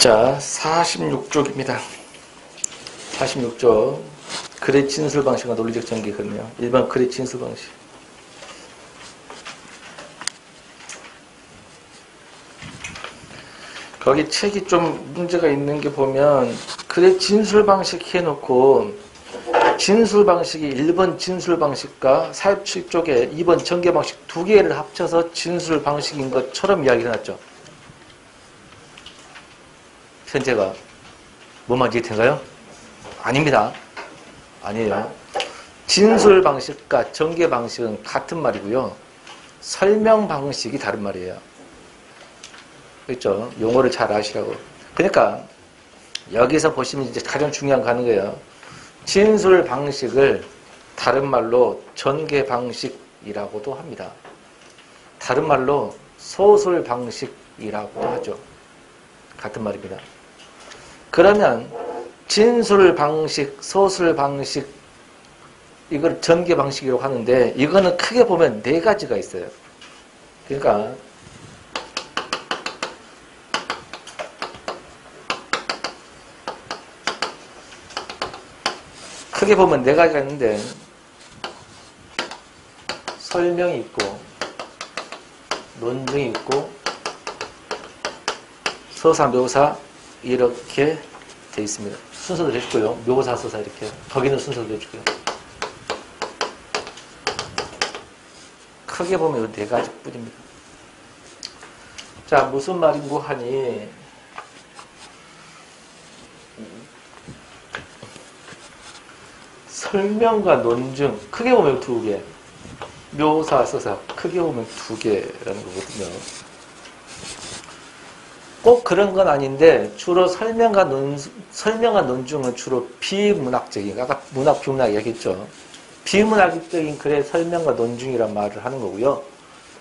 자, 46쪽입니다. 46쪽. 글의 진술 방식과 논리적 전개거든요. 1번 글의 진술 방식. 거기 책이 좀 문제가 있는 게 보면, 글의 진술 방식 해놓고, 진술 방식이 1번 진술 방식과 47쪽에 2번 전개 방식 두 개를 합쳐서 진술 방식인 것처럼 이야기를 해놨죠. 현재가 뭐만 이해된가요? 아닙니다. 아니에요. 진술 방식과 전개 방식은 같은 말이고요. 설명 방식이 다른 말이에요. 그렇죠? 용어를 잘 아시라고. 그러니까 여기서 보시면 이제 가장 중요한 거 하는 거예요. 진술 방식을 다른 말로 전개 방식이라고도 합니다. 다른 말로 소술 방식이라고도 하죠. 같은 말입니다. 그러면 진술 방식, 소술 방식, 이걸 전개 방식이라고 하는데 이거는 크게 보면 네 가지가 있어요. 그러니까 크게 보면 네 가지가 있는데 설명이 있고 논증이 있고 서사, 묘사 이렇게 돼 있습니다. 순서도 해주고요. 묘사, 서사 이렇게 거기는 순서도 해주고요. 크게 보면 이 네 가지 뿐입니다. 자, 무슨 말인고 하니 설명과 논증 크게 보면 두 개, 묘사, 서사 크게 보면 두 개라는 거거든요. 꼭 그런 건 아닌데 주로 설명과 논증은 주로 비문학적인, 아까 문학, 비문학 얘기했죠. 비문학적인 글의 설명과 논증이란 말을 하는 거고요.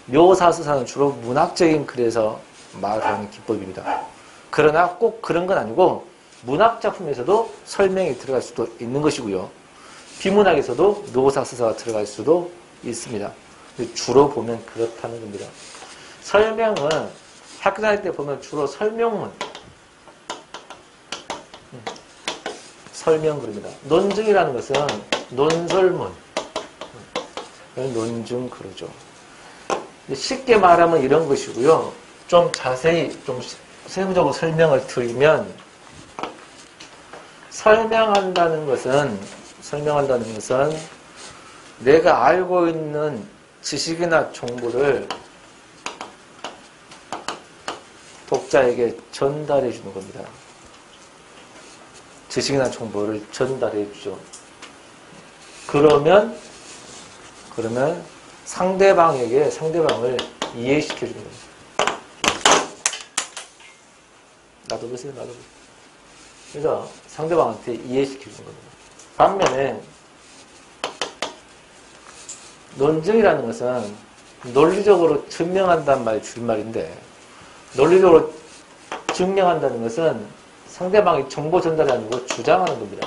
묘사, 서사는 주로 문학적인 글에서 말하는 기법입니다. 그러나 꼭 그런 건 아니고 문학 작품에서도 설명이 들어갈 수도 있는 것이고요. 비문학에서도 묘사, 서사가 들어갈 수도 있습니다. 주로 보면 그렇다는 겁니다. 설명은 학교 다닐 때 보면 주로 설명문, 설명글입니다. 논증이라는 것은 논설문, 논증 그러죠. 쉽게 말하면 이런 것이고요. 좀 자세히, 좀 세부적으로 설명을 드리면 설명한다는 것은 내가 알고 있는 지식이나 정보를 독자에게 전달해 주는 겁니다. 지식이나 정보를 전달해 주죠. 그러면 상대방을 이해시켜 주는 겁니다. 나도 보세요, 나도 보세요. 그래서 상대방한테 이해시켜 주는 겁니다. 반면에 논증이라는 것은 논리적으로 증명한다는 말이 줄말인데 논리적으로 증명한다는 것은 상대방이 정보 전달이 아니고 주장하는 겁니다.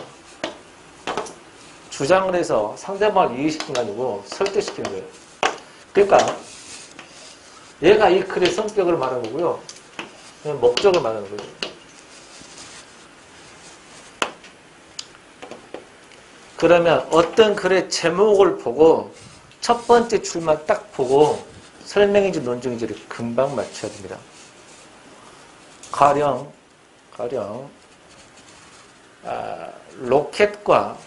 주장을 해서 상대방을 이해시키는 게 아니고 설득시키는 거예요. 그러니까 얘가 이 글의 성격을 말하는 거고요. 목적을 말하는 거죠. 그러면 어떤 글의 제목을 보고 첫 번째 줄만 딱 보고 설명인지 논증인지를 금방 맞춰야 됩니다. 가령 로켓과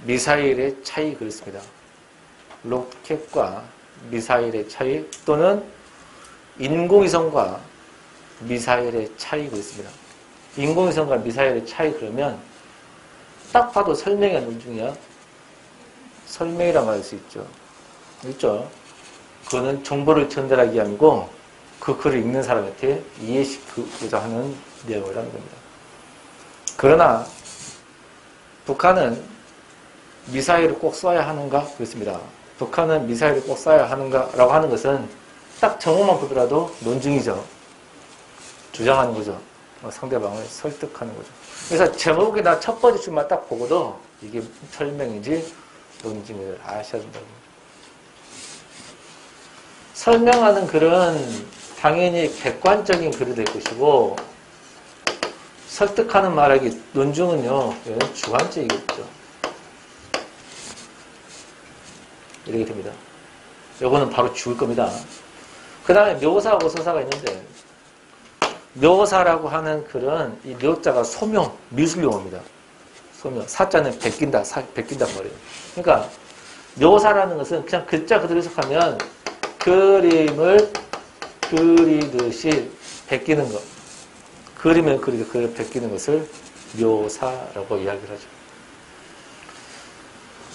미사일의 차이 그렇습니다. 로켓과 미사일의 차이 또는 인공위성과 미사일의 차이 그렇습니다. 인공위성과 미사일의 차이 그러면 딱 봐도 설명이야 논증이야? 설명이라고 할 수 있죠. 있죠? 그거는 정보를 전달하기 위함이고 그 글을 읽는 사람한테 이해시키고자 하는 내용이라는 겁니다. 그러나 북한은 미사일을 꼭 쏴야 하는가? 그렇습니다. 북한은 미사일을 꼭 쏴야 하는가라고 하는 것은 딱 정보만 보더라도 논증이죠. 주장하는 거죠. 상대방을 설득하는 거죠. 그래서 제목이나 첫 번째 줄만 딱 보고도 이게 설명인지 논증을 아셔야 된다고. 설명하는 글은 당연히 객관적인 글이 될 것이고 설득하는 말하기 논증은요 주관적이겠죠. 이렇게 됩니다. 요거는 바로 죽을 겁니다. 그 다음에 묘사하고 서사가 있는데 묘사라고 하는 글은 이 묘자가 소명, 미술용어입니다. 소명, 사자는 베낀다, 베낀단 말이에요. 그러니까 묘사라는 것은 그냥 글자 그대로 해석하면 그림을 그리듯이 베끼는 것. 그림을 그리듯 그걸 베끼는 것을 묘사라고 이야기를 하죠.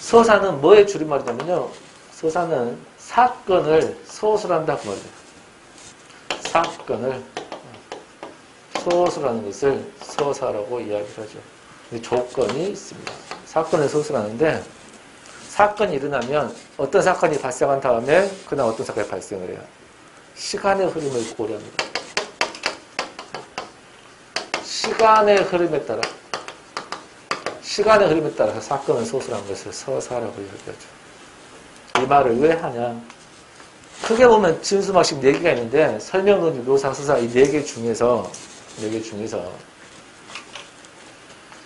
서사는 뭐의 줄임말이냐면요. 서사는 사건을 소설한다고 말해요. 사건을 소설하는 것을 서사라고 이야기를 하죠. 조건이 있습니다. 사건을 소설하는데 사건이 일어나면 어떤 사건이 발생한 다음에 그다음 어떤 사건이 발생을 해요. 시간의 흐름을 고려합니다. 시간의 흐름에 따라서 사건을 소설한 것을 서사라고 이야기하죠. 이 말을 왜 하냐? 크게 보면 진수막식 4개가 있는데 설명, 논증, 묘사, 서사 이 4개 중에서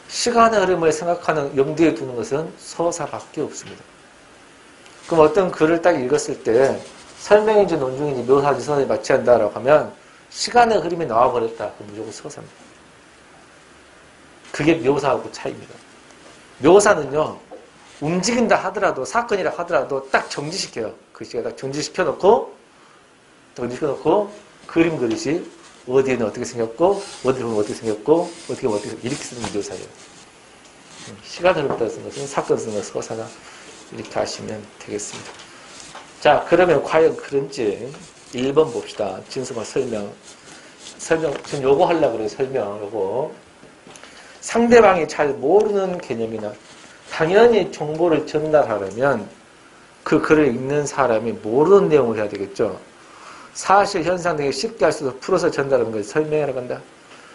시간의 흐름을 생각하는 염두에 두는 것은 서사밖에 없습니다. 그럼 어떤 글을 딱 읽었을 때 설명인지 논증인지 묘사인지 서사인지 맞춰야 한다라고 하면 시간의 흐름이 나와버렸다. 그럼 무조건 서사입니다. 그게 묘사하고 차이입니다. 묘사는요, 움직인다 하더라도, 사건이라 하더라도 딱 정지시켜요. 글씨가 딱 정지시켜놓고, 그림 그리시, 어디에는 어떻게 생겼고, 어디에는 어떻게 생겼고, 어떻게 이렇게 쓰는 묘사예요. 시간 흐름에 따라 쓰는 것은 사건 쓰는 것은 서사다. 이렇게 하시면 되겠습니다. 자, 그러면 과연 그런지 1번 봅시다. 진수막 설명. 지금 요거 하려고 그래요. 설명, 요거. 상대방이 잘 모르는 개념이나 당연히 정보를 전달하려면 그 글을 읽는 사람이 모르는 내용을 해야 되겠죠. 사실, 현상 등을 쉽게 할 수 있도록 풀어서 전달하는 것을 설명이라고 한다.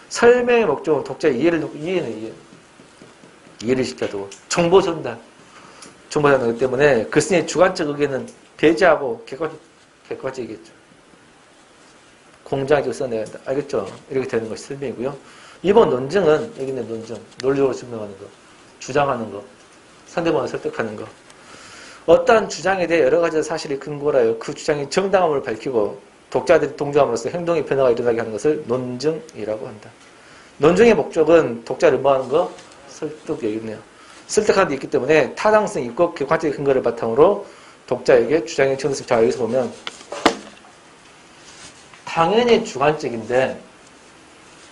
설명의 목적은 독자의 이해를 시켜두고 정보 전달하기 때문에 글쓴이의 주관적 의견은 배제하고 객관적이겠죠. 공정하게 써내야 한다. 알겠죠? 이렇게 되는 것이 설명이고요. 2번 논증은 여기 있는 논증, 논리적으로 증명하는 거, 주장하는 거, 상대방을 설득하는 거. 어떠한 주장에 대해 여러 가지 사실이 근거라요. 그 주장이 정당함을 밝히고 독자들이 동조함으로써 행동의 변화가 일어나게 하는 것을 논증이라고 한다. 논증의 목적은 독자를 뭐하는 거? 설득이겠네요. 설득하는 데 있기 때문에 타당성이 있고 객관적인 근거를 바탕으로 독자에게 주장의 전달을. 자, 여기서 보면 당연히 주관적인데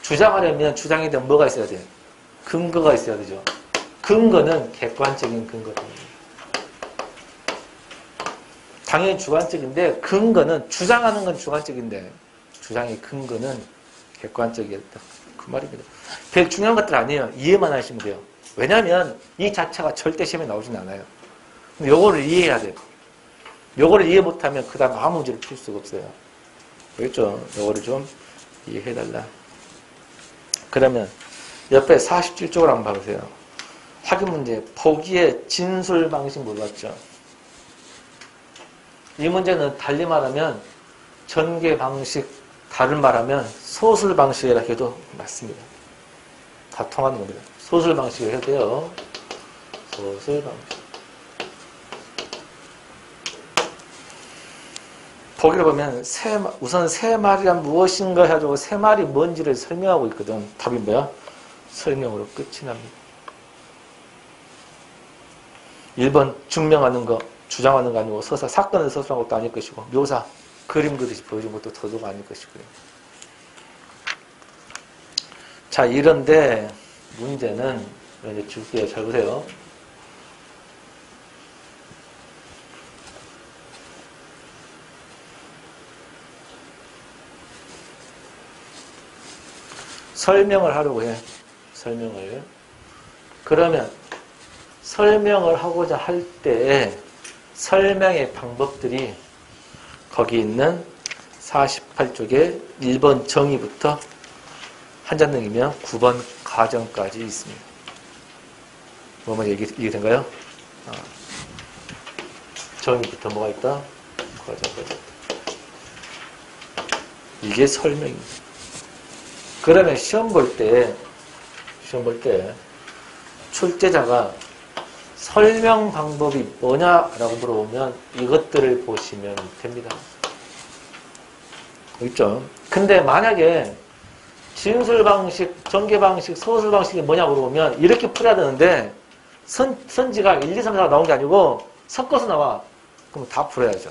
주장하려면 주장에 대한 뭐가 있어야 돼? 근거가 있어야 되죠. 근거는 객관적인 근거다. 당연히 주관적인데 근거는 주장하는 건 주관적인데 주장의 근거는 객관적이었다. 그 말입니다. 별 중요한 것들 아니에요. 이해만 하시면 돼요. 왜냐하면 이 자체가 절대 시험에 나오진 않아요. 근데 요거를 이해해야 돼요. 요거를 이해 못하면 그 다음 아무 문제를 풀 수가 없어요. 알겠죠? 요거를 좀 이해해달라. 그러면 옆에 47쪽을 한번 봐보세요. 확인 문제. 포기의 진술 방식 물어봤죠. 이 문제는 달리 말하면 전개 방식, 다른 말하면 소술 방식이라 해도 맞습니다. 다 통하는 겁니다. 소술 방식을 해도 돼요. 소술 방식. 보기를 보면 우선 세 말이란 무엇인가 해가지고 세 말이 뭔지를 설명하고 있거든. 답이 뭐야? 설명으로 끝이 납니다. 1번 증명하는 거, 주장하는 거 아니고 서사, 사건을 서술한 것도 아닐 것이고 묘사, 그림 그리시 보여준 것도 더더욱 아닐 것이고요. 자, 이런데 문제는 이제 줄게요. 잘 보세요. 설명을 하려고 해. 설명을. 그러면 설명을 하고자 할 때 설명의 방법들이 거기 있는 48쪽에 1번 정의부터 한잔능이면 9번 가정까지 있습니다. 뭐만 이해된가요? 정의부터 뭐가 있다? 과정까지. 이게 설명입니다. 그러면 시험 볼 때 출제자가 설명 방법이 뭐냐라고 물어보면 이것들을 보시면 됩니다. 있죠? 근데 만약에 진술 방식, 전개 방식, 서술 방식이 뭐냐고 물어보면 이렇게 풀어야 되는데 선지가 1, 2, 3, 4가 나온 게 아니고 섞어서 나와. 그럼 다 풀어야죠.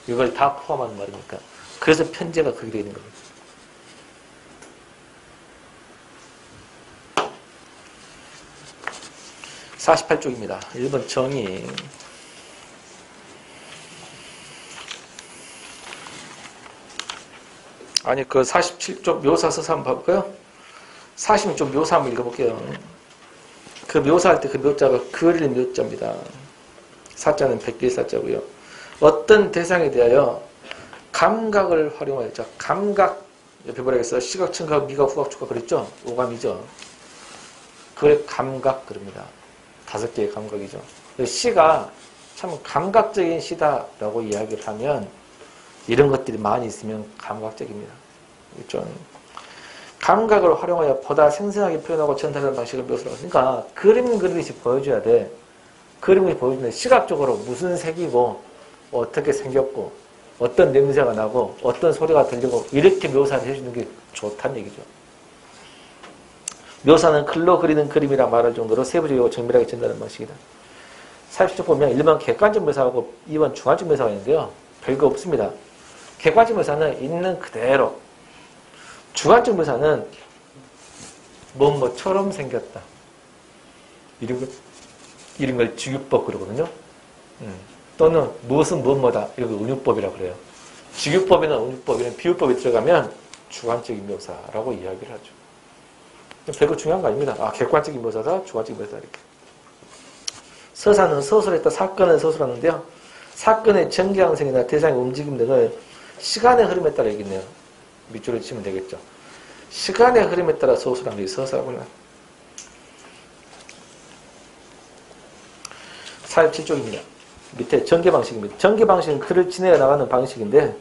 이걸 다 포함하는 말이니까. 그래서 편제가 그렇게 되어 있는 겁니다. 48쪽입니다. 1번 정의. 아니, 그 47쪽 묘사 서사 한번 봐볼까요? 46쪽 묘사 한번 읽어볼게요. 그 묘사할 때 그 묘자가 그릴 묘자입니다. 사자는 백길 사자고요. 어떤 대상에 대하여 감각을 활용하여, 자, 감각, 옆에 뭐라 했어요? 시각, 청각, 미각, 후각, 촉각 그랬죠? 오감이죠. 그걸 감각 그럽니다. 5개의 감각이죠. 시가 참 감각적인 시다라고 이야기를 하면 이런 것들이 많이 있으면 감각적입니다. 그렇죠? 감각을 활용하여 보다 생생하게 표현하고 전달하는 방식을 묘사하고 그러니까 그림 그리듯이 보여줘야 돼. 그림을 보여주는데 시각적으로 무슨 색이고 어떻게 생겼고 어떤 냄새가 나고 어떤 소리가 들리고 이렇게 묘사를 해주는 게 좋다는 얘기죠. 묘사는 글로 그리는 그림이라 말할 정도로 세부적이고 정밀하게 전달하는 방식이다. 40쪽 보면 1번 객관적 묘사하고 2번 주관적 묘사가 있는데요. 별거 없습니다. 객관적 묘사는 있는 그대로, 주관적 묘사는 뭐처럼 생겼다. 이런 걸 직유법 그러거든요. 또는 무엇은 뭐다. 이런 걸 은유법이라고 그래요. 직유법이나 은유법이나 비유법이 들어가면 주관적인 묘사라고 이야기를 하죠. 별거 중요한 거 아닙니다. 아, 객관적인 묘사다, 주관적인 묘사다 이렇게. 서사는 서술했다, 사건을 서술하는데요. 사건의 전개항생이나 대상의 움직임 등을 시간의 흐름에 따라 얘기네요. 밑줄을 치면 되겠죠. 시간의 흐름에 따라 서술하는 게 서사구나. 47쪽입니다. 밑에 전개방식입니다. 전개방식은 글을 지내어 나가는 방식인데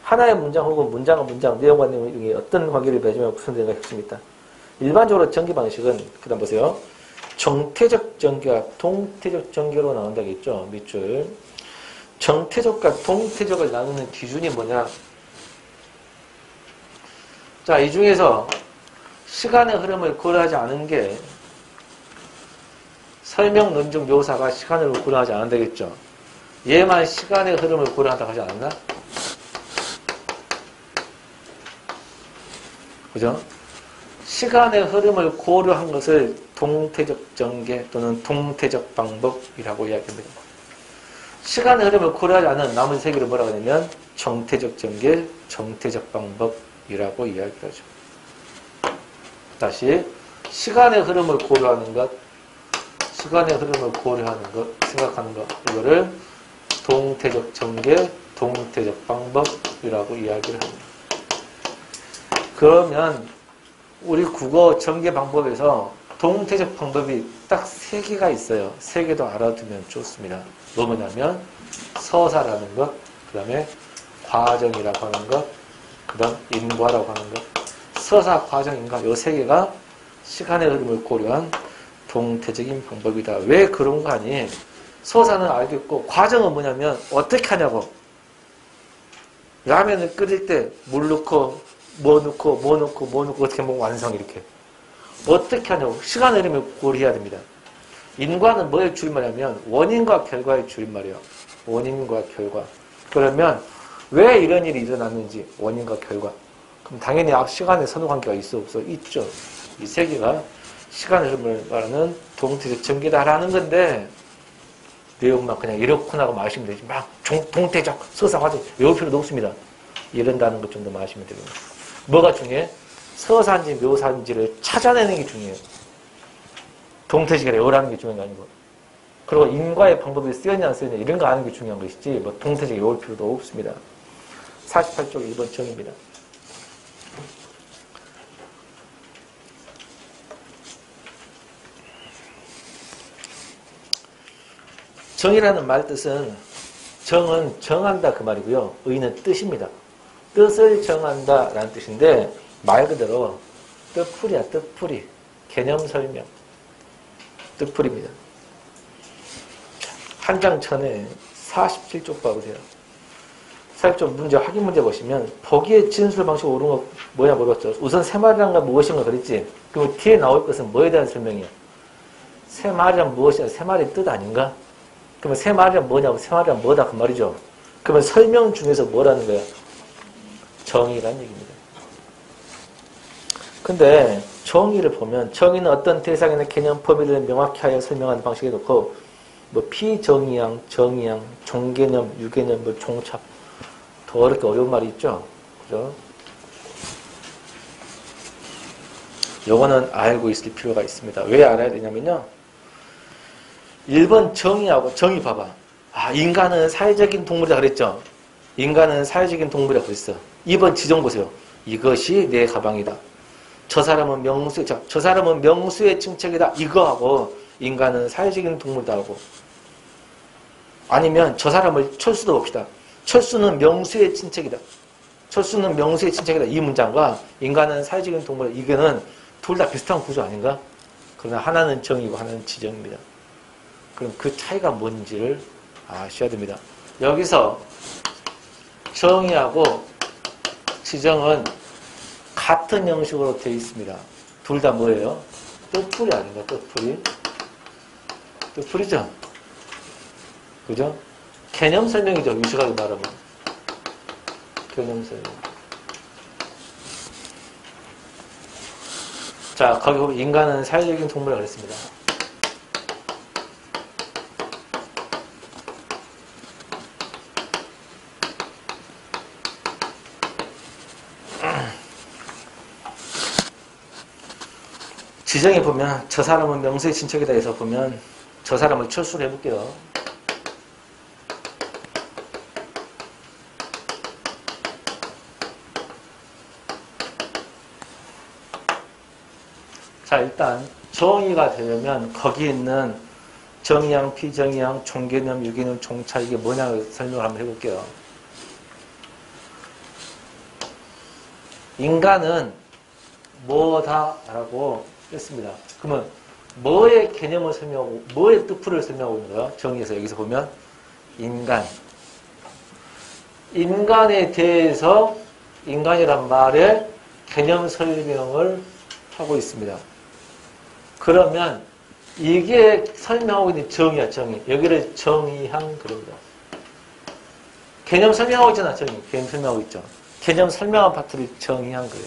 하나의 문장 혹은 문장과 문장, 내용과 내용 중에 어떤 관계를 맺으며 구성되는가 핵심이 있다. 일반적으로 전개방식은 그 다음 보세요. 정태적 전개와 동태적 전개로 나온다겠죠. 밑줄. 정태적과 동태적을 나누는 기준이 뭐냐. 자, 이 중에서 시간의 흐름을 고려하지 않은 게 설명, 논증, 묘사가 시간을 고려하지 않는다겠죠. 얘만 시간의 흐름을 고려한다고 하지 않았나? 그죠? 시간의 흐름을 고려한 것을 동태적 전개 또는 동태적 방법이라고 이야기합니다. 시간의 흐름을 고려하지 않은 나머지 세 개를 뭐라고 하냐면 정태적 전개, 정태적 방법이라고 이야기하죠. 다시 시간의 흐름을 고려하는 것, 시간의 흐름을 고려하는 것, 생각하는 것, 이거를 동태적 전개, 동태적 방법이라고 이야기를 합니다. 그러면 우리 국어 전개 방법에서 동태적 방법이 딱 3개가 있어요. 3개도 알아두면 좋습니다. 뭐냐면 서사라는 것, 그 다음에 과정이라고 하는 것, 그 다음 인과라고 하는 것. 서사, 과정, 인과 이 3개가 시간의 흐름을 고려한 동태적인 방법이다. 왜 그런 거 아니? 서사는 알겠고 과정은 뭐냐면 어떻게 하냐고. 라면을 끓일 때 물 넣고 뭐 넣고 뭐 넣고 뭐 넣고 어떻게 하면 완성 이렇게. 어떻게 하냐고. 시간의 흐름을 고려해야 됩니다. 인과는 뭐의 줄임말이냐면 원인과 결과의 줄임말이에요. 원인과 결과. 그러면 왜 이런 일이 일어났는지 원인과 결과. 그럼 당연히 앞 시간에 선후관계가 있어 없어? 있죠. 이 3개가 시간의 흐름을 말하는 동태적 전개다라는 건데 내용만 그냥 이렇구나 하고 마시면 되지. 막 동태적 서사 과정 외울 필요도 없습니다. 이런다는 것 정도만 아시면 됩니다. 뭐가 중요해? 서사인지 묘사인지를 찾아내는 게 중요해요. 동태식을 외우라는 게 중요한 게 아니고. 그리고 인과의 방법이 쓰였냐 안 쓰였냐 이런 거 아는 게 중요한 것이지 뭐 동태식 외울 필요도 없습니다. 48쪽 1번 정입니다. 정이라는 말 뜻은 정은 정한다 그 말이고요. 의는 뜻입니다. 뜻을 정한다 라는 뜻인데 말 그대로 뜻풀이야. 뜻풀이. 개념 설명. 뜻풀이입니다. 한 장 전에 47쪽 봐보세요. 47쪽 문제, 확인 문제 보시면 보기의 진술 방식 옳은 거 뭐냐 물었죠. 우선 새말이란 건 무엇인가 그랬지. 그럼 뒤에 나올 것은 뭐에 대한 설명이야? 새말이란 무엇이냐? 새말의 뜻 아닌가? 그러면 새말이란 뭐냐고? 새말이란 뭐다? 그 말이죠. 그러면 설명 중에서 뭐라는 거야? 정의란 얘기입니다. 근데 정의를 보면 정의는 어떤 대상이나 개념, 범위를 명확히 하여 설명하는 방식이 놓고 뭐 피정의양, 정의양, 종개념, 유개념, 뭐 종착 더 어렵게 어려운 말이 있죠. 그죠? 요거는 알고 있을 필요가 있습니다. 왜 알아야 되냐면요. 1번 정의하고 정의 봐봐. 아, 인간은 사회적인 동물이다 그랬죠. 인간은 사회적인 동물이라고 그랬어. 2번 지정 보세요. 이것이 내 가방이다. 저 사람은 명수의 친척이다. 이거하고 인간은 사회적인 동물이다 하고. 아니면 저 사람을 철수도 봅시다. 철수는 명수의 친척이다. 철수는 명수의 친척이다. 이 문장과 인간은 사회적인 동물이다. 이거는 둘 다 비슷한 구조 아닌가? 그러나 하나는 정의고 하나는 지정입니다. 그럼 그 차이가 뭔지를 아셔야 됩니다. 여기서 정의하고 지정은 같은 형식으로 되어 있습니다. 둘 다 뭐예요? 뜻풀이 아닌가? 뜻풀이. 뜻풀이죠? 그죠? 개념 설명이죠. 유식하게 말하면. 개념 설명. 자, 거기 보면 인간은 사회적인 동물이라고 그랬습니다. 지정에 보면 저 사람은 명수의 친척이다 해서 보면 저 사람을 철수를 해볼게요. 자, 일단 정의가 되려면 거기 있는 정의양, 피정의양, 종개념, 유개념, 종차 이게 뭐냐 설명을 한번 해볼게요. 인간은 뭐다라고 했습니다. 그러면 뭐의 개념을 설명하고 뭐의 뜻풀을 설명하고 있는 거야? 정의에서 여기서 보면 인간. 인간에 대해서 인간이란 말의 개념 설명을 하고 있습니다. 그러면 이게 설명하고 있는 정의야, 정의. 여기를 정의한 그럽니다. 개념 설명하고 있잖아, 정의. 개념 설명하고 있죠. 개념 설명한 파트를 정의한 거예요.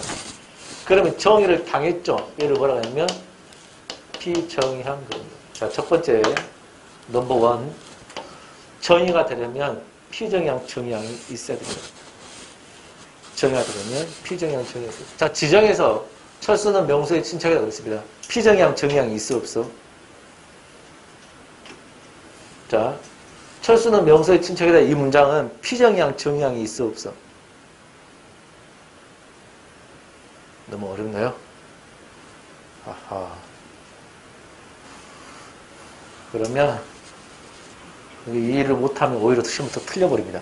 그러면 정의를 당했죠. 얘를 뭐라고 하냐면 피정의한 겁니다. 자, 첫 번째 넘버 1 정의가 되려면 피정의양, 정의양이 있어야 됩니다. 정의가 되려면 피정의양, 정의양이 있어야 됩니다. 자, 지정에서 철수는 명수의 친척이라고 그랬습니다. 피정의양, 정의양이 있어 없어? 자, 철수는 명수의 친척이다. 이 문장은 피정의양, 정의양이 있어 없어? 너무 어렵나요? 아하. 그러면 이해를 못하면 오히려 시험부터 틀려버립니다.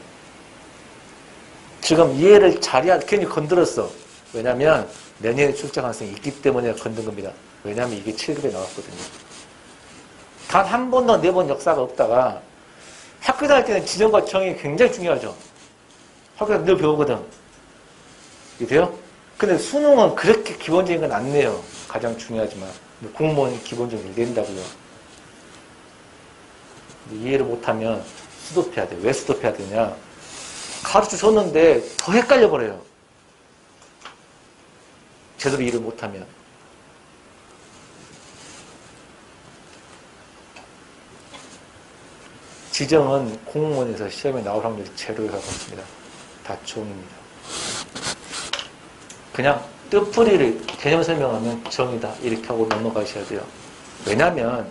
지금 이해를 잘해야 괜히 건드렸어. 왜냐하면 내년에 출제 가능성이 있기 때문에 건든 겁니다. 왜냐하면 이게 7급에 나왔거든요. 단 한 번도 4번 역사가 없다가 학교 다닐 때는 지정과 정의 굉장히 중요하죠. 학교에서 늘 배우거든. 이래요? 근데 수능은 그렇게 기본적인 건 안 내요. 가장 중요하지만. 공무원이 기본적인 걸 낸다고요. 이해를 못하면 수습해야 돼. 왜 수습해야 되냐? 가르쳐 줬는데 더 헷갈려 버려요. 제대로 이해를 못하면. 지정은 공무원에서 시험에 나올 확률이 제로에 가깝습니다. 다 종입니다. 그냥 뜻풀이를 개념 설명하면 정이다 이렇게 하고 넘어가셔야 돼요. 왜냐하면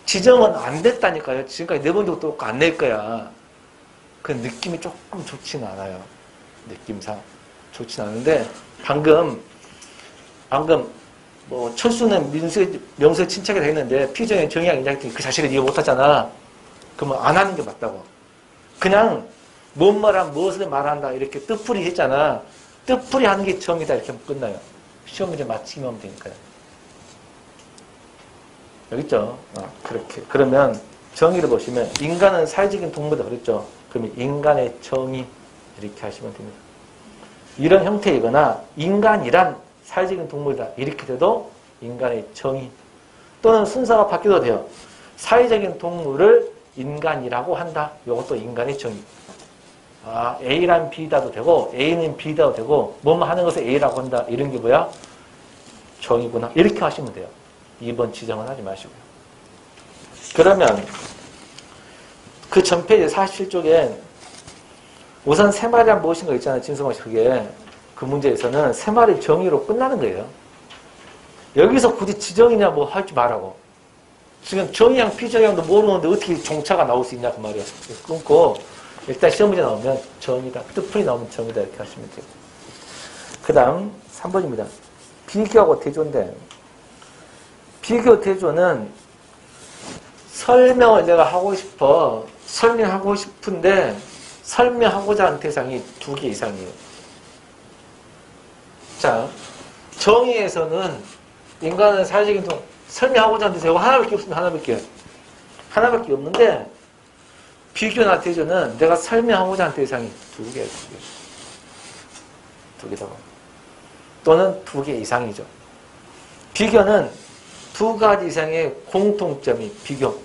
지정은 안 됐다니까요. 지금까지 4번 정도 안 낼 거야. 그 느낌이 조금 좋지는 않아요. 느낌상 좋지는 않은데 방금 뭐 철수는 명수의 친척이라 했는데 피정의 정의양 인자했더니 그 자식을 이해 못하잖아. 그러면 안 하는 게 맞다고. 그냥 뭔 말하면 무엇을 말한다 이렇게 뜻풀이 했잖아. 뜻풀이 하는 게 정의다 이렇게 하면 끝나요. 시험 문제 맞히기만 하면 되니까요. 여기 있죠? 그렇게. 그러면 정의를 보시면 인간은 사회적인 동물이다 그랬죠? 그러면 인간의 정의 이렇게 하시면 됩니다. 이런 형태이거나 인간이란 사회적인 동물이다 이렇게 돼도 인간의 정의 또는 순서가 바뀌어도 돼요. 사회적인 동물을 인간이라고 한다. 이것도 인간의 정의. A란 B다도 되고 A는 B다도 되고 뭐뭐 하는 것을 A라고 한다. 이런 게 뭐야? 정의구나. 이렇게 하시면 돼요. 2번 지정은 하지 마시고요. 그러면 그 전페이지 47쪽에 우선 세마리란 무엇인가 있잖아요. 진성호 씨 그게. 그 문제에서는 세마리 정의로 끝나는 거예요. 여기서 굳이 지정이냐 뭐 할지 말라고. 지금 정의양, 비정의양도 모르는데 어떻게 종차가 나올 수 있냐 그 말이야. 끊고 일단 시험 문제 나오면 정의다. 뜻풀이 나오면 정의다 이렇게 하시면 돼요. 그 다음 3번입니다. 비교하고 대조인데 비교 대조는 설명을 내가 하고 싶어. 설명하고 싶은데 설명하고자 하는 대상이 2개 이상이에요. 자, 정의에서는 인간은 사회적인 동물 설명하고자 하는 대상이 하나밖에 없습니다. 하나밖에 없는데 비교나 대조는 내가 설명하고자 하는 대상이 2개예요. 2개다. 또는 2개 이상이죠. 비교는 2가지 이상의 공통점이 비교.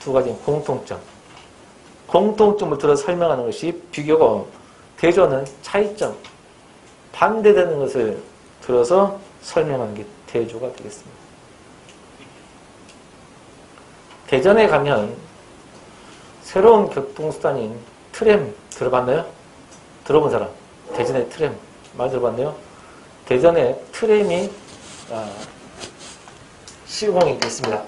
2가지 공통점. 공통점을 들어 설명하는 것이 비교고 대조는 차이점. 반대되는 것을 들어서 설명하는 게 대조가 되겠습니다. 대전에 가면 새로운 교통수단인 트램 들어봤나요? 들어본 사람? 대전의 트램 많이 들어봤나요? 대전에 트램이 시공이 됐습니다.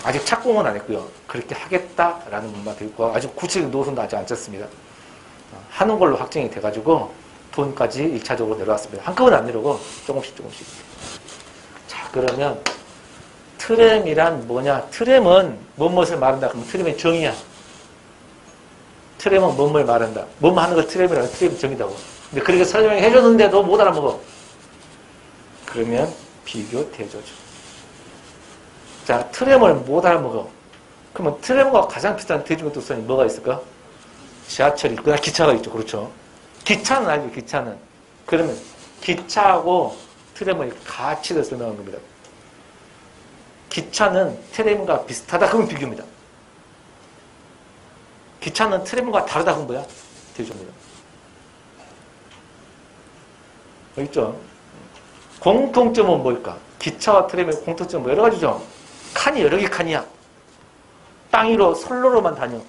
아직 착공은 안 했고요. 그렇게 하겠다라는 것만 되어 있고 아직 구체적인 노선도 아직 안 짰습니다. 하는 걸로 확정이 돼가지고 돈까지 1차적으로 내려왔습니다. 한꺼번에 안 내려오고 조금씩. 자, 그러면 트램이란 뭐냐? 트램은 무엇을 말한다. 그럼 트램의 정의야. 트램은 무엇을 말한다. 뭐뭐 하는 걸 트램이라는 트램이 정의다고. 근데 그렇게 설명해 줬는데도 못 알아먹어. 그러면 비교 대조죠. 자, 트램을 못 알아먹어. 그러면 트램과 가장 비슷한 대중교통수단이 뭐가 있을까? 지하철이 있거나 기차가 있죠. 그렇죠. 기차는 알죠. 기차는. 그러면 기차하고 트램을 같이 설명한 겁니다. 기차는 트램과 비슷하다. 그러면 비교입니다. 기차는 트램과 다르다. 그건 뭐야? 대조입니다. 있죠? 공통점은 뭘까? 기차와 트램의 공통점은 뭐 여러 가지죠. 칸이 여러 개 칸이야. 땅 위로 선로로만 다녀.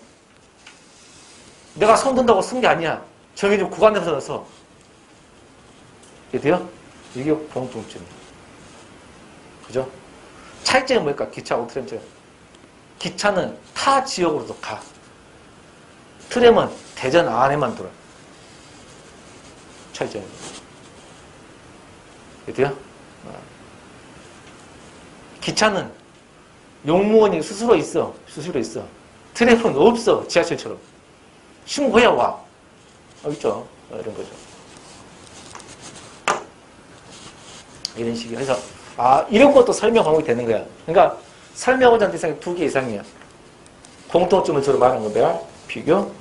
내가 손 든다고 쓴 게 아니야. 정해진 구간에서 넣어서. 이게 돼요? 이게 공통점이에요. 그죠? 차이점이 뭘까? 기차하고 트램처럼. 기차는 타 지역으로도 가. 트램은 대전 안에만 돌아. 차이점입니다. 이게 돼요? 기차는 용무원이 스스로 있어. 트램은 없어. 지하철처럼. 신고해야 와. 있죠? 이런 거죠. 이런 식이. 그래서, 이런 것도 설명 과목이 되는 거야. 그러니까, 설명하고자 하는 대상이 2개 이상이야. 공통점을 주로 말하는 건 뭐야? 비교.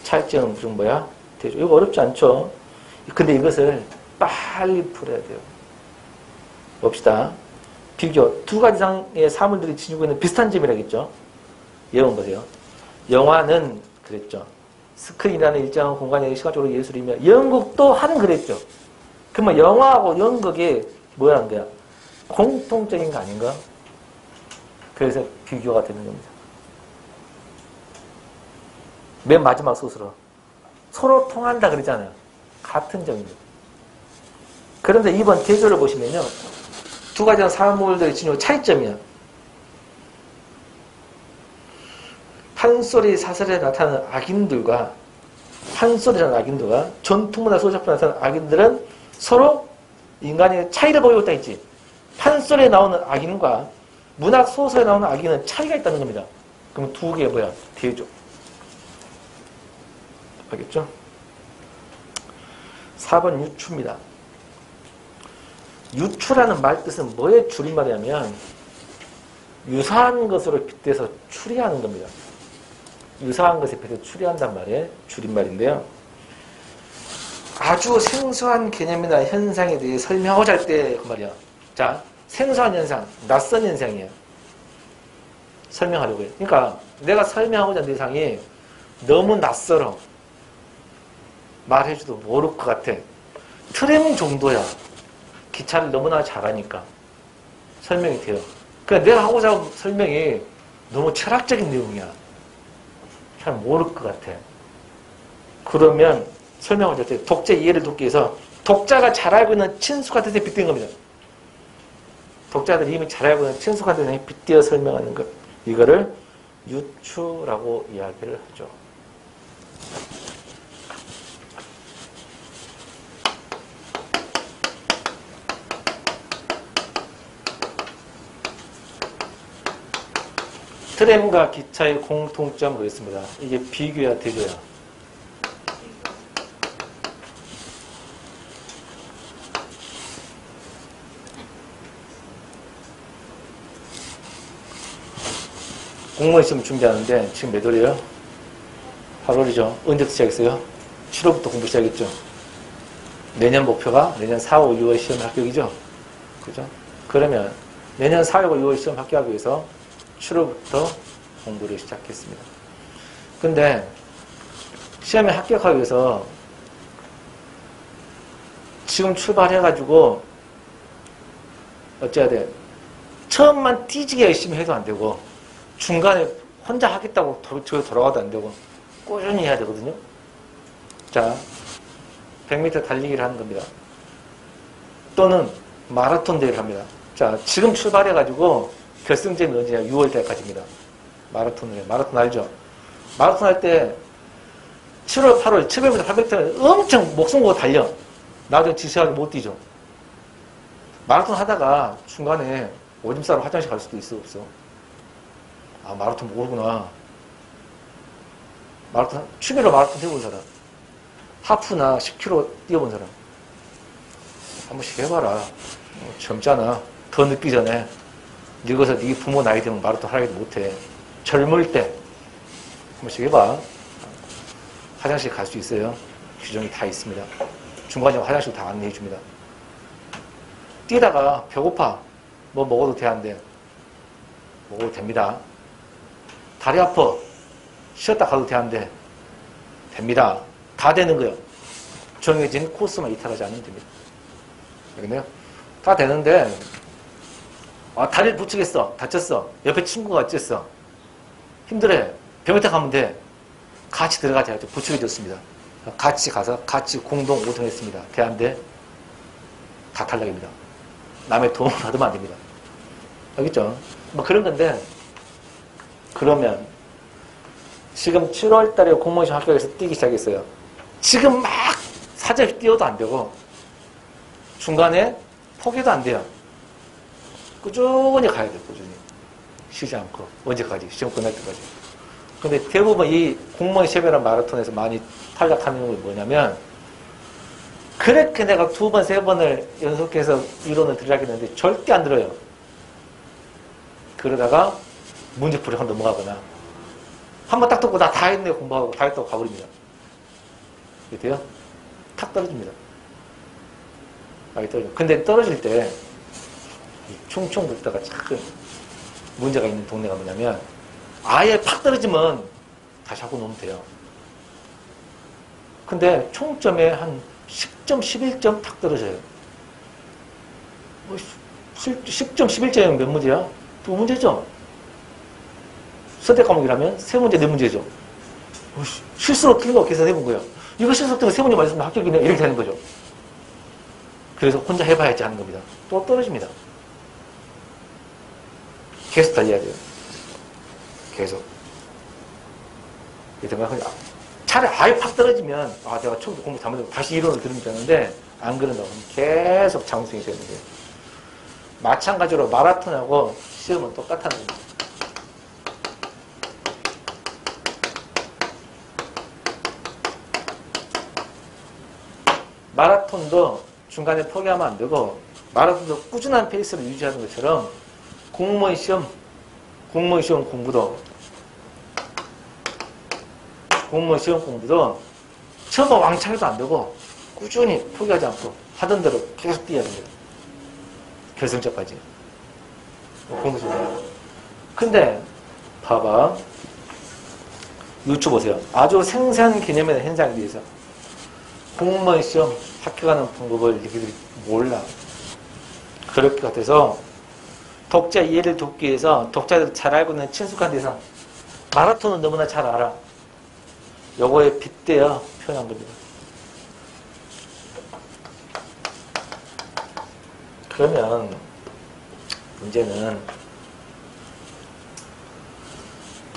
차이점은 무슨 뭐야? 대조. 이거 어렵지 않죠? 근데 이것을 빨리 풀어야 돼요. 봅시다. 비교. 2가지 이상의 사물들이 지니고 있는 비슷한 점이라겠죠? 예문 보세요. 영화는 그랬죠. 스크린이라는 일정한 공간의 시각적으로 예술이며 연극도 하는 그랬죠. 그러면 영화하고 연극이 뭐라는 거야? 공통적인 거 아닌가? 그래서 비교가 되는 겁니다. 맨 마지막 소스로 서로 통한다 그랬잖아요. 같은 점입니다. 그런데 이번 대조를 보시면요. 2가지 사물들이 지니고 차이점이야. 판소리 사설에 나타나는 악인들과 판소리라는 악인들과 전통문화 소작품에 나타나는 악인들은 서로 인간의 차이를 보이고 있다 했지. 판소리에 나오는 악인과 문학 소설에 나오는 악인은 차이가 있다는 겁니다. 그럼 2개의 뭐야? 대조. 알겠죠? 4번 유추입니다. 유추라는 말 뜻은 뭐의 줄임말이냐면 유사한 것으로 빗대서 추리하는 겁니다. 유사한 것에 빗대서 추리한단 말의 줄임말인데요. 아주 생소한 개념이나 현상에 대해 설명하고자 할 때 그 말이야. 자, 생소한 현상, 낯선 현상이에요. 설명하려고 해요. 그러니까 내가 설명하고자 하는 대상이 너무 낯설어. 말해줘도 모를 것 같아. 트램 정도야. 기차를 너무나 잘하니까 설명이 돼요. 그러니까 내가 하고자 하는 설명이 너무 철학적인 내용이야. 잘 모를 것 같아. 그러면 설명을 할 때 독자 이해를 돕기 위해서 독자가 잘 알고 있는 친숙한 뜻에 빗댄 겁니다. 독자들이 이미 잘 알고 있는 친숙한 뜻에 빗대어 설명하는 것. 이거를 유추라고 이야기를 하죠. 트램과 기차의 공통점은 뭐였습니다. 이게 비교야, 대조야. 공무원 시험 준비하는데 지금 몇 월이에요? 8월이죠. 언제부터 시작했어요? 7월부터 공부 시작했죠. 내년 목표가 내년 4, 5, 6월 시험 합격이죠. 그죠? 그러면 내년 4, 5, 6월 시험 합격하기 위해서 7월부터 공부를 시작했습니다. 근데 시험에 합격하기 위해서 지금 출발해가지고 어째야 돼? 처음만 띠지게 열심히 해도 안 되고 중간에 혼자 하겠다고 저기 돌아가도 안 되고 꾸준히 해야 되거든요. 자, 100m 달리기를 하는 겁니다. 또는 마라톤 대회를 합니다. 자, 지금 출발해가지고 결승점이 언제냐? 6월 달까지입니다. 마라톤을 해. 마라톤 알죠? 마라톤 할 때 7월, 8월, 700m, 800m 엄청 목숨 걸고 달려. 나중에 지수하게 못 뛰죠. 마라톤 하다가 중간에 오줌 싸러 화장실 갈 수도 있어, 없어? 아, 마라톤 모르구나. 마라톤, 취미로 마라톤 해본 사람. 하프나 10km 뛰어본 사람. 한 번씩 해봐라. 젊잖아. 더 늦기 전에. 늙어서 네 부모 나이 되면 마라톤 하라고 못해. 젊을 때. 한 번씩 해봐. 화장실 갈 수 있어요. 규정이 다 있습니다. 중간에 화장실 다 안내해 줍니다. 뛰다가 배고파. 뭐 먹어도 돼, 안 돼? 먹어도 됩니다. 다리 아파. 쉬었다 가도 돼, 안 돼? 됩니다. 다 되는 거예요. 정해진 코스만 이탈하지 않으면 됩니다. 알겠네요? 다 되는데, 아, 다리를 붙이겠어. 다쳤어. 옆에 친구가 어쨌어. 힘들어. 병원에 가면 돼. 같이 들어가자. 부축이 좋습니다. 같이 가서 같이 공동 5등 했습니다. 돼, 안 돼? 다 탈락입니다. 남의 도움을 받으면 안 됩니다. 알겠죠? 뭐 그런 건데, 그러면 지금 7월 달에 공무원 시험 합격해서 뛰기 시작했어요. 지금 막 사정이 뛰어도 안 되고 중간에 포기도 안 돼요. 꾸준히 가야 돼요. 꾸준히. 쉬지 않고. 언제까지? 시험 끝날 때까지. 근데 대부분 이 공무원 시험이나 마라톤에서 많이 탈락하는 건 뭐냐면 그렇게 내가 2번, 3번을 연속해서 이론을 들으라겠는데 절대 안 들어요. 그러다가 문제풀이 한 넘어가거나 한 번 딱 듣고 나 다 했네 공부하고 다 했다고 가버립니다. 이게 돼요? 탁 떨어집니다. 많이 떨어져요. 근데 떨어질 때 충청 붙다가 참 문제가 있는 동네가 뭐냐면 아예 팍 떨어지면 다시 하고 놓으면 돼요. 근데 총점에 한 10점, 11점 탁 떨어져요. 뭐 10점, 11점이면 몇 문제야? 2문제죠? 선택 과목이라면 3문제, 4문제죠. 실수로 틀린 거 계산해본 거예요. 이거 실수로 틀린 거 3문제 맞으면 합격이네. 이렇게 되는 거죠. 그래서 혼자 해봐야지 하는 겁니다. 또 떨어집니다. 계속 달려야 돼요. 계속. 차라리 아예 팍 떨어지면, 아, 내가 처음부터 공부 잘못하고 다시 이론을 들으면 되는데, 안 그런다고 하면 계속 장수생이 되는 거예요. 마찬가지로 마라톤하고 시험은 똑같다는 겁니다. 마라톤도 중간에 포기하면 안 되고, 마라톤도 꾸준한 페이스를 유지하는 것처럼, 공무원 시험 공부도, 처음 왕창해도 안 되고, 꾸준히 포기하지 않고, 하던 대로 계속 뛰어야 됩니다. 결승점까지. 공부 좀 해요. 근데, 봐봐. 유추 보세요. 아주 생생한 개념의 현상에 대해서. 공무원 시험 합격하는 방법을 너희들이 몰라. 그럴 것 같아서 독자 이해를 돕기 위해서 독자들 잘 알고 있는 친숙한 대상 마라톤은 너무나 잘 알아. 요거에 빗대어 표현한 겁니다. 그러면 문제는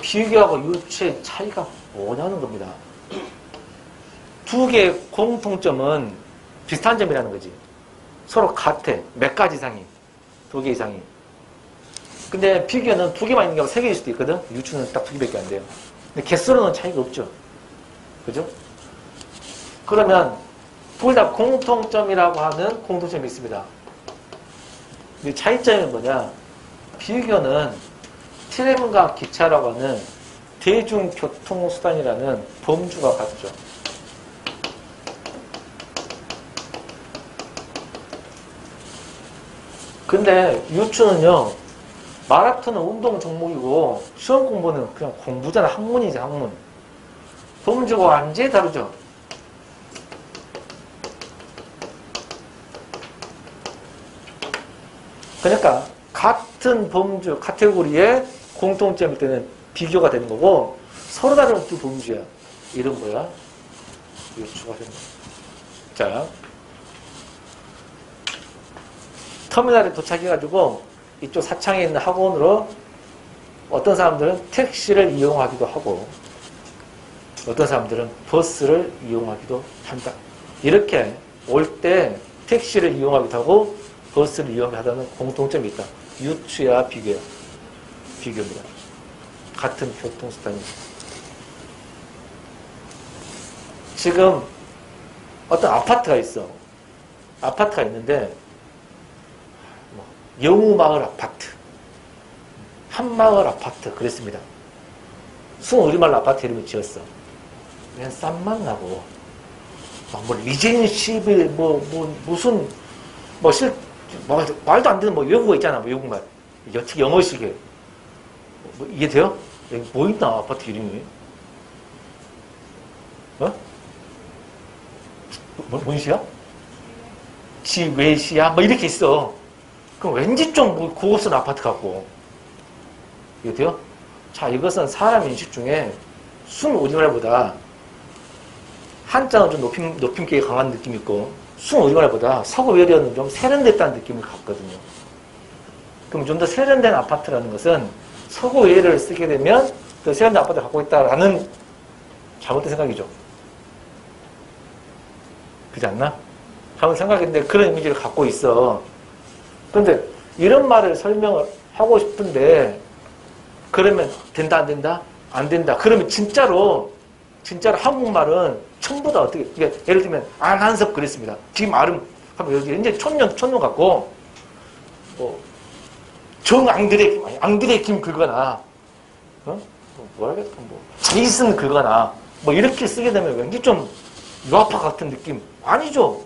비교하고 유추의 차이가 뭐냐는 겁니다. 두 개의 공통점은 비슷한 점이라는 거지. 서로 같아. 몇 가지 이상이. 두 개 이상이. 근데 비교는 두 개만 있는 경우 세 개일 수도 있거든. 유추는 딱 두 개밖에 안 돼요. 근데 개수로는 차이가 없죠. 그죠? 그러면 둘 다 공통점이라고 하는 공통점이 있습니다. 근데 차이점이 뭐냐? 비교는 트램과 기차라고 하는 대중교통수단이라는 범주가 같죠. 근데 유추는요, 마라톤은 운동 종목이고 시험 공부는 그냥 공부잖아. 학문이지, 학문. 범주가 완전히 다르죠. 그러니까 같은 범주, 카테고리의 공통점일 때는 비교가 되는 거고 서로 다른 두 범주야. 이런 거야. 유추가 되는 거야. 자, 터미널에 도착해가지고 이쪽 사창에 있는 학원으로 어떤 사람들은 택시를 이용하기도 하고 어떤 사람들은 버스를 이용하기도 한다. 이렇게 올 때 택시를 이용하기도 하고 버스를 이용하기도 하는 공통점이 있다. 유추야 비교야. 비교입니다. 같은 교통수단입니다. 지금 어떤 아파트가 있어. 아파트가 있는데 영우마을 아파트, 한마을 아파트 그랬습니다. 우리말로 아파트 이름을 지었어. 그냥 쌈만 나고 뭐 리젠시브 무슨 말도 안 되는 외국어 있잖아. 외국말 특히 영어식에 이해돼요? 여기 뭐 있나 아파트 이름이? 뭔 시야? 지외시야? 이렇게 있어. 그럼 왠지 좀 고급스러운 아파트 같고. 이해돼요? 자, 이것은 사람 인식 중에 우리말보다 한자는 좀 높임격이 강한 느낌이 있고 우리말보다 서구 외래어는 좀 세련됐다는 느낌을 갖거든요. 그럼 좀 더 세련된 아파트라는 것은 서구 외래어를 쓰게 되면 그 세련된 아파트를 갖고 있다라는 잘못된 생각이죠. 그렇지 않나? 잘못 생각했는데 그런 이미지를 갖고 있어. 그런데 이런 말을 설명을 하고 싶은데 그러면 된다 안 된다? 안 된다. 그러면 진짜로 한국말은 전부 다 어떻게 예를 들면 안한섭 그랬습니다. 지금 하면 여기 이제 촌놈 같고 앙드레 김 긁거나 뭐라겠다 제이슨 긁거나 이렇게 쓰게 되면 왠지 좀 유아파 같은 느낌 아니죠.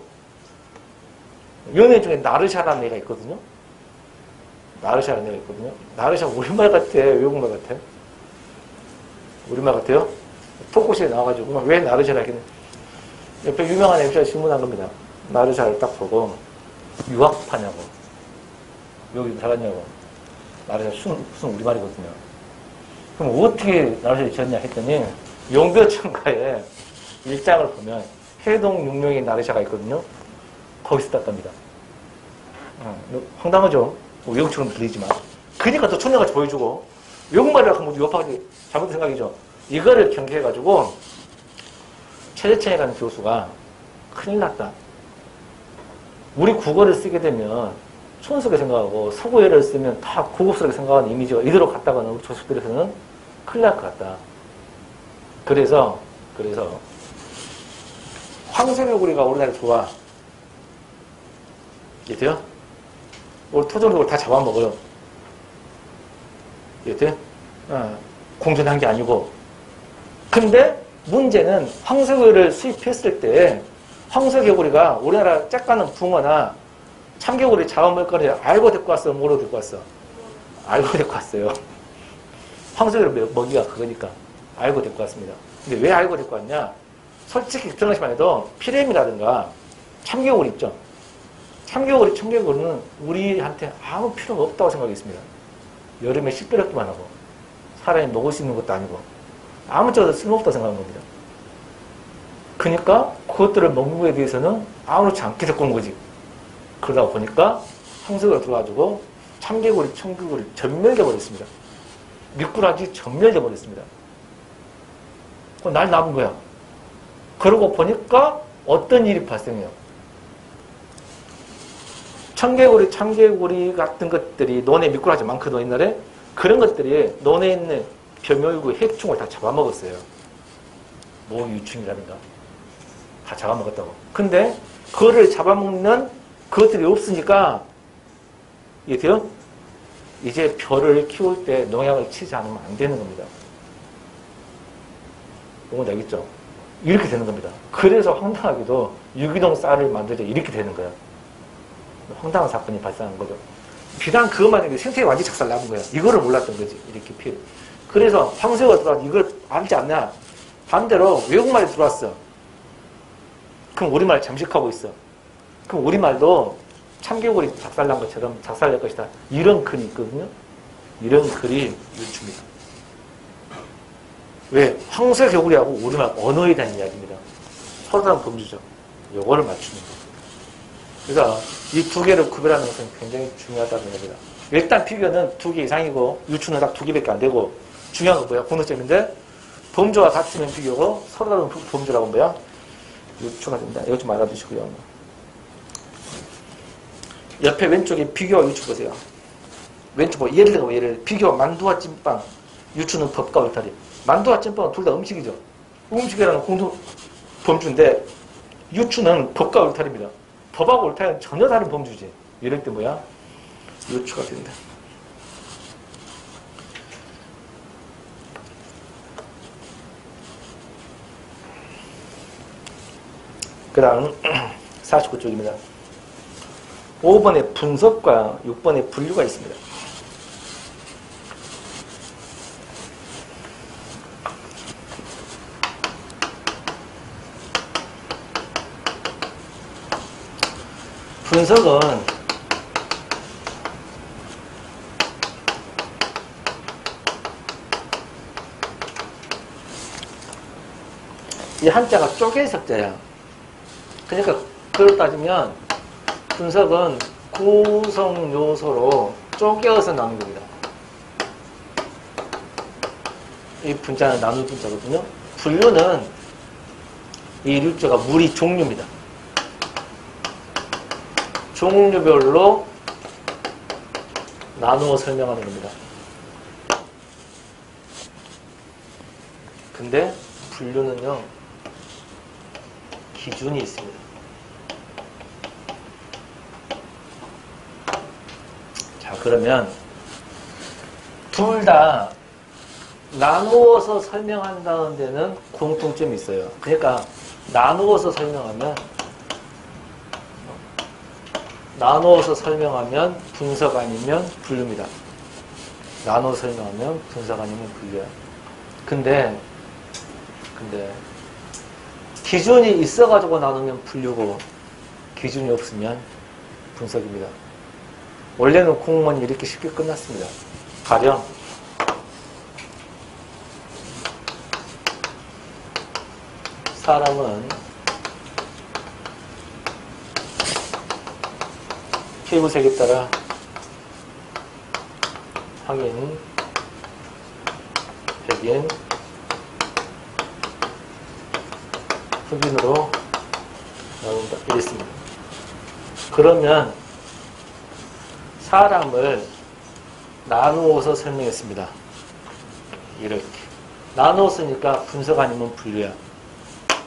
연예 중에 나르샤라는 애가 있거든요. 나르샤 우리말 같아? 외국말 같아? 우리말 같아요? 토크쇼에 나와가지고 왜 나르샤라 하기는 옆에 유명한 MC가 질문한 겁니다. 나르샤를 딱 보고 유학파냐고 여기 살았냐고. 나르샤 무슨 우리말이거든요. 그럼 어떻게 나르샤를 지었냐 했더니 용벼천가에 일장을 보면 해동 6명의 나르샤가 있거든요. 거기서 땄답니다. 황당하죠? 외국처럼 들리지만. 그러니까 또 천녀같이 보여주고 외국말이라고 하면 유학파가 잘못된 생각이죠. 이거를 경계해가지고 최재천이라는 교수가 큰일 났다. 우리 국어를 쓰게 되면 촌스럽게 생각하고 서구예를 쓰면 다 고급스럽게 생각하는 이미지가 이대로 갔다가는 우리 조석들에서는 큰일 날 것 같다. 그래서 황소개구리가 우리나라에 들어와. 이해돼요? 우리 토종적으로 다 잡아먹어요. 이해돼요? 공존한 게 아니고. 근데 문제는 황소개구리를 수입했을 때 황소개구리가 우리나라 짝가는 붕어나 참개구리 잡아먹을 거를 알고 데리고 왔어? 모르고 데리고 왔어? 알고 데리고 왔어요. 황소개구리 먹이가 그거니까 알고 데리고 왔습니다. 근데 왜 알고 데리고 왔냐? 솔직히 들어가시면 해도 피레미라든가 참개구리 있죠? 참개구리, 청개구리는 우리한테 아무 필요가 없다고 생각했습니다. 여름에 식별했기만 하고 사람이 먹을 수 있는 것도 아니고 아무짝에도 쓸모없다고 생각한 겁니다. 그러니까 그것들을 먹는 거에 대해서는 아무렇지 않게 데리고 온 거지. 그러다 보니까 황소개구리가 들어가지고 참개구리, 청개구리 전멸돼 버렸습니다. 미꾸라지 전멸돼 버렸습니다. 날 남은 거야. 그러고 보니까 어떤 일이 발생해요. 청개구리, 참개구리 같은 것들이 논에 미꾸라지 많거든 옛날에. 그런 것들이 논에 있는 벼멸구, 해충을 다 잡아먹었어요. 모유충이라든가 다 잡아먹었다고. 근데 그거를 잡아먹는 그것들이 없으니까 이해돼요? 이제 벼를 키울 때 농약을 치지 않으면 안 되는 겁니다. 뭔지 알겠죠? 이렇게 되는 겁니다. 그래서 황당하게도 유기농 쌀을 만들자 이렇게 되는 거야. 황당한 사건이 발생한 거죠. 비단 그것만 해도 생태계 완전히 작살나는 거야. 이거를 몰랐던 거지. 이렇게 피해. 그래서 황소가 들어와서 이걸 알지 않냐? 반대로 외국말이 들어왔어. 그럼 우리말 잠식하고 있어. 그럼 우리말도 참개구리 작살난 것처럼 작살날 것이다. 이런 글이 있거든요. 이런 글이 유추입니다. 왜? 황소개구리하고 우리말 언어에 대한 이야기입니다. 서로 다른 범주죠. 요거를 맞추는 거예요. 그래서 이 두 개를 구별하는 것은 굉장히 중요하다는 겁니다. 일단 피규어는 2개 이상이고 유추는 딱 2개밖에 안 되고 중요한 건 뭐야? 공통점인데 범주와 같으면 피규어고 서로 다른 범주라고 뭐야? 유추가 됩니다. 이것 좀 알아두시고요. 옆에 왼쪽에 피규어 유추 보세요. 왼쪽 뭐 예를 들어 피규어 만두와 찐빵 유추는 법과 울타리. 만두와 찐빵은 둘 다 음식이죠. 음식이라는 공통 범주인데 유추는 법과 울타리입니다. 법하고 울타리는 전혀 다른 범주지. 이럴 때 뭐야? 유추가 된다. 그 다음 49쪽입니다. 5번에 분석과 6번에 분류가 있습니다. 분석은 이 한자가 쪼개 석자야. 그러니까 그걸 따지면 분석은 구성 요소로 쪼개어서 나눈 겁니다. 이 분자는 나눌 분자거든요. 분류는 이 일조가 무리 종류입니다. 종류별로 나누어 설명하는 겁니다. 근데 분류는요, 기준이 있습니다. 자, 그러면 둘 다 나누어서 설명한다는 데는 공통점이 있어요. 그러니까 나누어서 설명하면 분석 아니면 분류입니다. 나눠 설명하면 분석 아니면 분류야. 근데 기준이 있어가지고 나누면 분류고 기준이 없으면 분석입니다. 원래는 공무원이 이렇게 쉽게 끝났습니다. 가령 사람은 피부색에 따라 황인, 백인, 흑인으로 나눈다. 이랬습니다. 그러면 사람을 나누어서 설명했습니다. 이렇게. 나누었으니까 분석 아니면 분류야.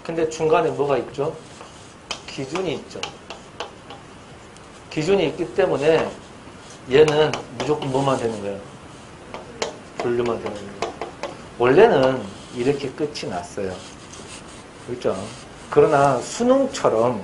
근데 중간에 뭐가 있죠? 기준이 있죠. 기준이 있기 때문에 얘는 무조건 뭐만 되는 거예요? 분류만 되는 거예요. 원래는 이렇게 끝이 났어요. 그렇죠? 그러나 수능처럼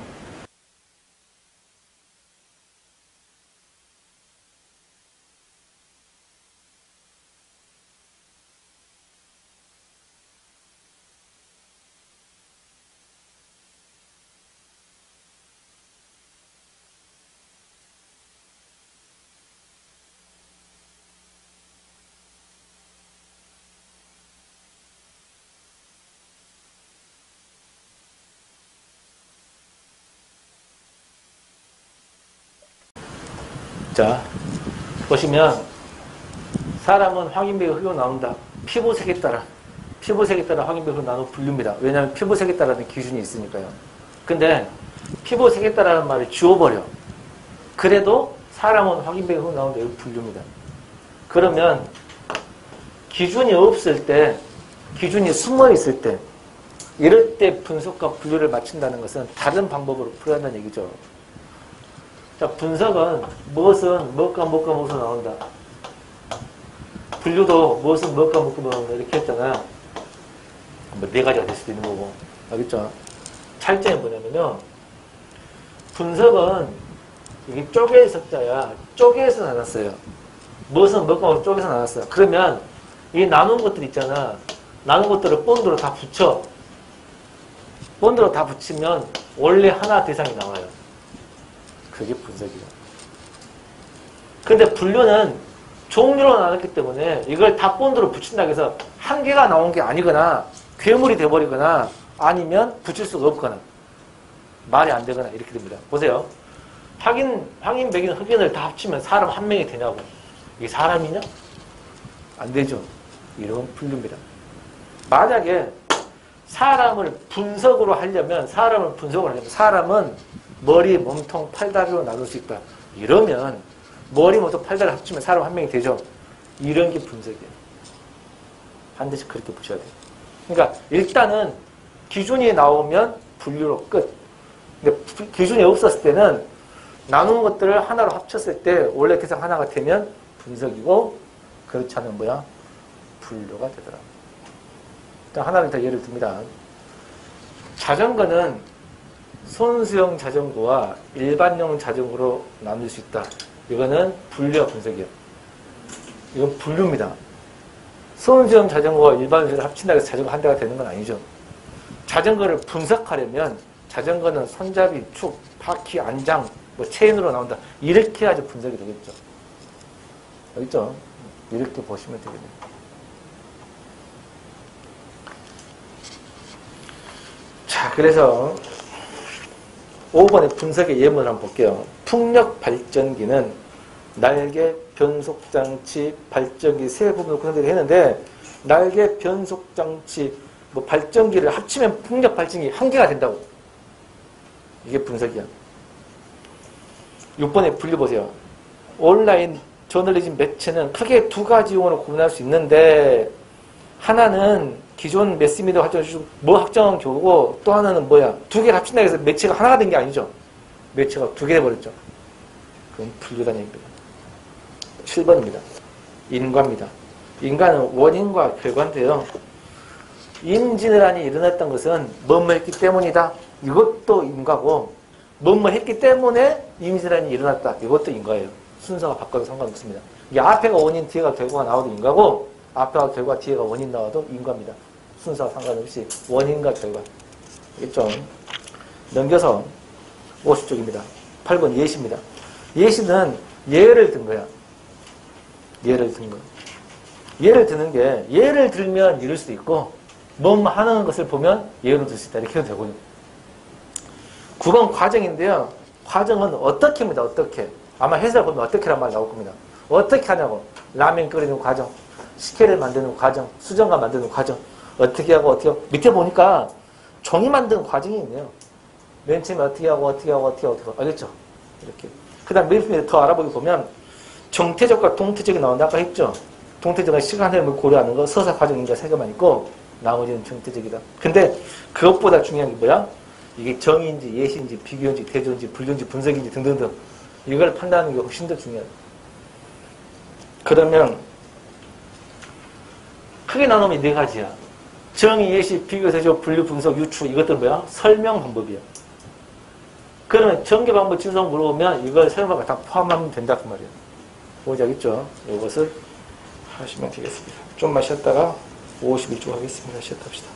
자, 보시면 사람은 확인배가 흑으로 나온다. 피부색에 따라 확인배가 흑으로 나누어 분류입니다. 왜냐하면 피부색에 따라는 기준이 있으니까요. 근데 피부색에 따라는 말을 지워버려. 그래도 사람은 확인배가 흑으로 나온다. 이거 분류입니다. 그러면 기준이 없을 때, 기준이 숨어 있을 때, 이럴 때 분석과 분류를 맞춘다는 것은 다른 방법으로 풀어야 한다는 얘기죠. 자, 분석은 무엇은 무엇과 나온다. 분류도 무엇은 무엇과 나온다. 이렇게 했잖아요. 뭐 네 가지가 될 수도 있는 거고. 알겠죠? 차이점이 뭐냐면요. 분석은 이게 쪼개서 자야. 쪼개서 나눴어요. 무엇은 무엇과 쪼개서 나눴어요. 그러면 이 나눈 것들 있잖아. 나눈 것들을 본드로 다 붙여. 본드로 다 붙이면 원래 하나 대상이 나와요. 그게 분석이에요. 근데 분류는 종류로 나눴기 때문에 이걸 다 본드로 붙인다고 해서 한 개가 나온 게 아니거나 괴물이 돼버리거나 아니면 붙일 수가 없거나 말이 안 되거나 이렇게 됩니다. 보세요. 확인, 백인, 흑인을 다 합치면 사람 한 명이 되냐고. 이게 사람이냐? 안 되죠. 이런 분류입니다. 만약에 사람을 분석으로 하려면 사람은 머리, 몸통, 팔다리로 나눌 수 있다. 이러면 머리, 몸통, 팔다리 합치면 사람 한 명이 되죠. 이런 게 분석이에요. 반드시 그렇게 보셔야 돼요. 그러니까 일단은 기준이 나오면 분류로 끝. 근데 기준이 없었을 때는 나눈 것들을 하나로 합쳤을 때 원래 대상 하나가 되면 분석이고 그렇지 않으면 뭐야? 분류가 되더라. 일단 하나를 더 예를 듭니다. 자전거는 손수형 자전거와 일반용 자전거로 나눌 수 있다. 이거는 분류와 분석이에요. 이건 분류입니다. 손수형 자전거와 일반용 자전거를 합친다고 해서 자전거 한 대가 되는 건 아니죠. 자전거를 분석하려면 자전거는 손잡이, 축, 바퀴, 안장, 뭐 체인으로 나온다. 이렇게 해야지 분석이 되겠죠. 알겠죠? 이렇게 보시면 되겠네요. 자, 그래서 5번의 분석의 예문을 한번 볼게요. 풍력 발전기는 날개, 변속장치, 발전기 세 부분을 구성되게 했는데 날개, 변속장치, 뭐 발전기를 합치면 풍력 발전기 한 개가 된다고. 이게 분석이야. 6번의 분류 보세요. 온라인 저널리즘 매체는 크게 두 가지 용어로 구분할 수 있는데 하나는 기존 매스미디어 확정 뭐 확정한 교우고 또 하나는 뭐야? 두 개를 합친다고 해서 매체가 하나가 된 게 아니죠. 매체가 두 개 돼버렸죠. 그건 분류라는 얘기입니다. 7번입니다. 인과입니다. 인과는 원인과 결과인데요. 임진왜란이 일어났던 것은 뭐뭐 했기 때문이다. 이것도 인과고 뭐뭐 했기 때문에 임진왜란이 일어났다. 이것도 인과예요. 순서가 바꿔도 상관없습니다. 이게 앞에가 원인, 뒤에가 결과가 나와도 인과고 앞에가 결과, 뒤에가 원인 나와도 인과입니다. 순서와 상관없이 원인과 결과. 알겠죠? 넘겨서 50쪽입니다. 8번 예시입니다. 예시는 예를 든 거야. 예를 든 거. 예를 드는 게 예를 들면 이럴 수도 있고 뭐 하는 것을 보면 예로 들 수 있다. 이렇게 해도 되고요. 9번 과정인데요. 과정은 어떻게입니다. 어떻게. 아마 해설 보면 어떻게란 말 나올 겁니다. 어떻게 하냐고. 라면 끓이는 과정. 식혜를 만드는 과정. 수정과 만드는 과정. 어떻게 하고 어떻게 하고. 밑에 보니까 종이 만드는 과정이 있네요. 맨 처음에 어떻게 하고 어떻게 하고 어떻게 하고. 알겠죠? 이렇게. 그 다음 밑에 더 알아보기 보면 정태적과 동태적이 나온다. 아까 했죠? 동태적은 시간을 고려하는 거 서사 과정인가 세 개만 있고 나머지는 정태적이다. 근데 그것보다 중요한 게 뭐야? 이게 정의인지 예시인지 비교인지 대조인지 불교인지 분석인지 등등등 이걸 판단하는 게 훨씬 더 중요해요. 그러면 크게 나누면 네 가지야. 정의, 예시, 비교, 대조, 분류, 분석, 유추 이것들 뭐야? 설명 방법이야. 그러면 전개 방법 진성 물어보면 이걸 설명 방법 다 포함하면 된다 그 말이야. 오직 알겠죠? 이것을 하시면 되겠습니다. 좀만 쉬었다가 51쪽 하겠습니다. 쉬었다 합시다.